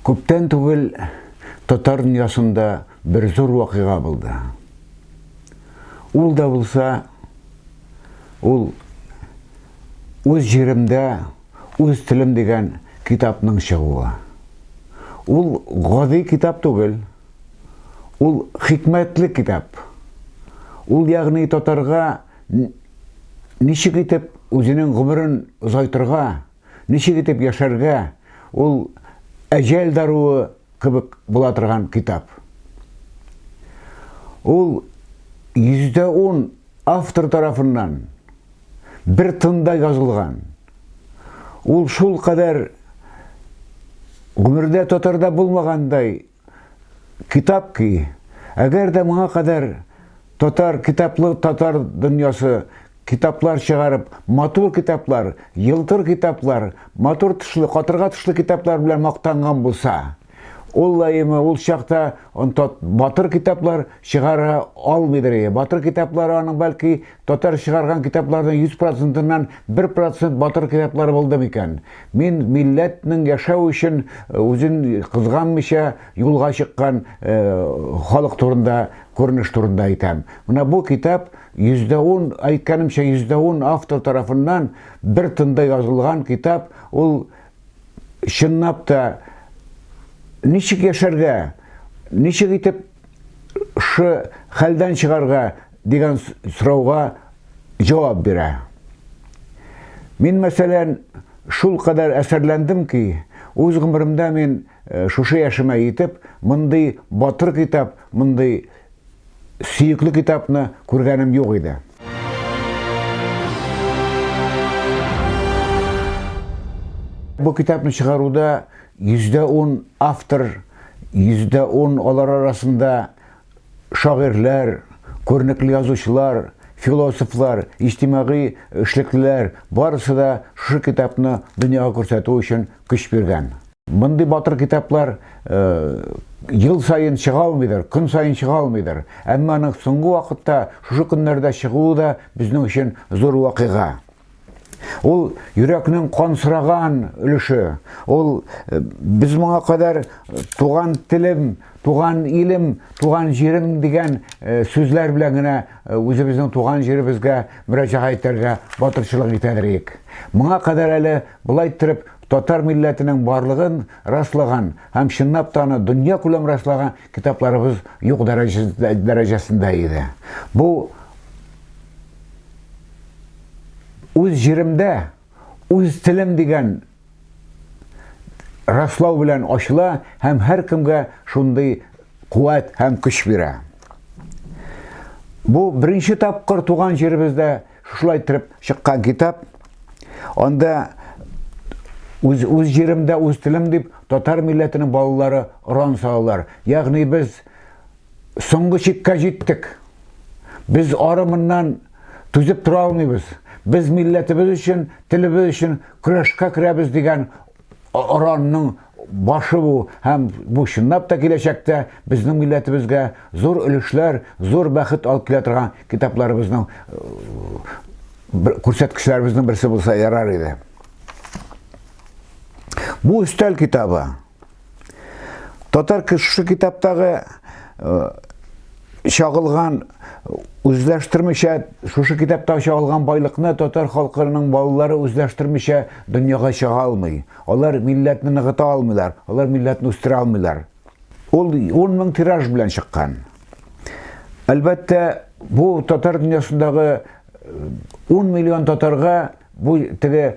Күптән түгел татар дөньясында бер зур вакыйга булды. Ул да булса, ул үз җиремдә, үз телем дигән китапның чыгуы. Ул гади китап түгел, ул хикмәтле китап. Ул ягъни татарга ничек итеп үзенең гомерен озайтырга, ничек итеп яшәргә, ул әҗәл даруы кебек була торган китап. Ул 110 автор тарафыннан бер тында язылган. Ул шул кадәр гомердә татарда булмагандай китап ки, әгәр дә моңа кадәр татар китаплы татар дөньясы китаплар чыгарып, матур китаплар, йылтыр китаплар, матур тышлы, катырга тышлы китаплар белән мактанган булса, ул лайымы, ул чакта батыр китаплар чыгара алмыйдыр. Батыр китаплар аның бәлки татар чыгарган китаплардан 100%-нан 1% батыр китаплары булды микән. Мин милләтнең яшәү өчен үзен кызганмыйча юлга чыккан халык турында, күренеш турында әйтәм. Менә бу китап 110, әйткәнемчә 110 автор тарафыннан бер тында язылган китап. Ул чынлап та ничек яшәргә, ничек итеп шы хәлдән чыгарга дигән сорауга җавап бирә. Мин мәсәлән шул кадәр әсәрләндем ки, үз гомеремдә мин шушы яшемә итеп, мондый батыр китап, мондый сөекле китапны күргәнем юк иде. Бу китапны чыгаруда 110 автор, 110 алар арасында шагыйрьләр, күренекле язучылар, философлар, иҗтимагый эшлеклеләр барысы да шу китапны дөньяга күрсәтү өчен көч биргән. Мондый батыр китаплар ел сайын чыга алмыйдыр, көн сайын чыга алмыйдыр. Әмма аның соңгы вакытта шушы көннәрдә чыгуы да безнең өчен зур вакыйга. Ул йөрәкнең кансыраган өлеше. Ул без моңа кадәр туган телем, туган илем, туган җирем дигән сүзләр белән генә үзебезнең туган җиребезгә мөрәҗәгать итәргә, батырчылык итәдек. Моңа кадәр әле булай итеп татар милләтенең барлыгын раслаган һәм чынлап та аны дөнья күләм раслаган китапларыбыз юк дәрәҗәсендә иде. Бу үз җиремдә, үз телем дигән раслау белән ачыла һәм һәр кемгә шундый куәт һәм көч бирә. Бу беренче тапкыр туган җиребездә шулай итеп чыккан китап. Анда үз җиремдә, үз телем дип татар милләтенең балалары уран салалар. Ягъни без соңгы чиккә җиттек. Без арымыннан түзеп тора алмыйбыз. Biz milletimiz için, tilimiz için kurashqa kiramiz degan uranның başı bu. Hem bu şunlap da kelajakda bizning milletimizga zor ülüşler, zor bәхет alып kela turgan kitaplarımızның күрсәткечләребезнең берсе булsa ярар иде. Bu üstel kitabı. Татар şu kitaptагы чагылган үзләштермичә, шушы китапта чагылган байлыкны татар халкының балалары үзләштермичә дөньяга чыга алмый. Алар милләтне ныгыта алмыйлар, алар милләтне үстерә алмыйлар. Ул 10 мең тираж белән чыккан. Әлбәттә, бу татар дөньясындагы 10 миллион татарга бу теге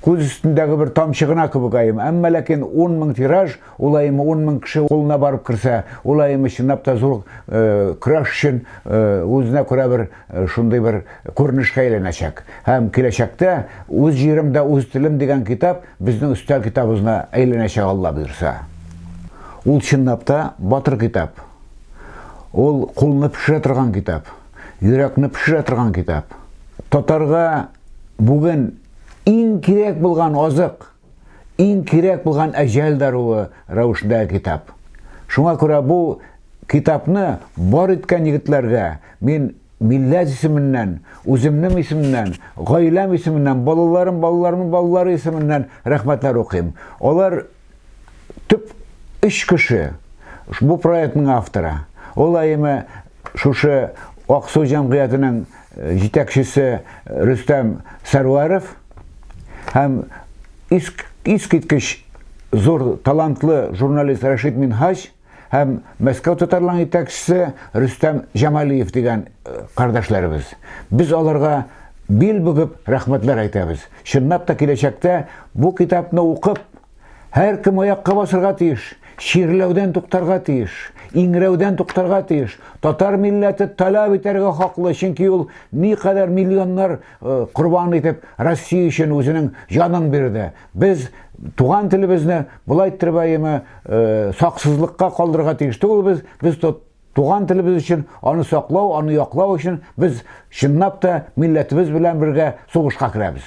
күз өстендәге бер тамчы гына кебек айым. Әмма ләкин 10 мең тираж, улайым 10 мең кеше кулына барып кирсә, улайым чынлап та зур көрәш өчен үзенә күрә бер шундый бер күренешкә әйләнәчәк. Һәм киләчәктә үз җиремдә, үз телем дигән китап безнең өстәл китабыбызна әйләнәчәк Алла бирсә. Ул чынлап та батыр китап. Ул кулны пешерә торган китап, йөрәкне пешерә торган китап. Татарга бүген иң кирәк булган азык, иң кирәк булган әҗәл даруы рәвешендә китап. Шуңа күрә бу китапны бар иткән егетләргә мин милләт исеменнән, үземнең исемнән, гаиләм исеменнән, балаларым исеменнән рәхмәтләр укыйм. Алар tüp iş kişi bu proyektning avtori. Ol ayımı şuşu Aksu Cemiyeti'nin yetekçisi Rüstem Sarvarov hem iskitkiş zor talantlı jurnalist Raşid Minhaj hem Moskva Tatarlan yetekçisi Rüstem Jamaliyev degan kardeşlerimiz. Biz onlarga bil bugüp rahmetler aytабыз. Şınnap da келечекте bu kitapны okup her kim ayakka basırga tiyiş, şiirlewden tuktarga tiyiş, ingrewden tuktarga tiyiş. Tatar milleti talap eterge haklı, çünkü ol ni kadar milyonlar kurban etip Россия için özünün janын berdi. Biz tugan tilimizni bulay tirbayımı saksızlıkka kaldırga tiyiş. Biz tugan tilimiz için onu saklaw, onu yaklaw için biz şınnap da milletimiz bilen birge suguşka kiremiz.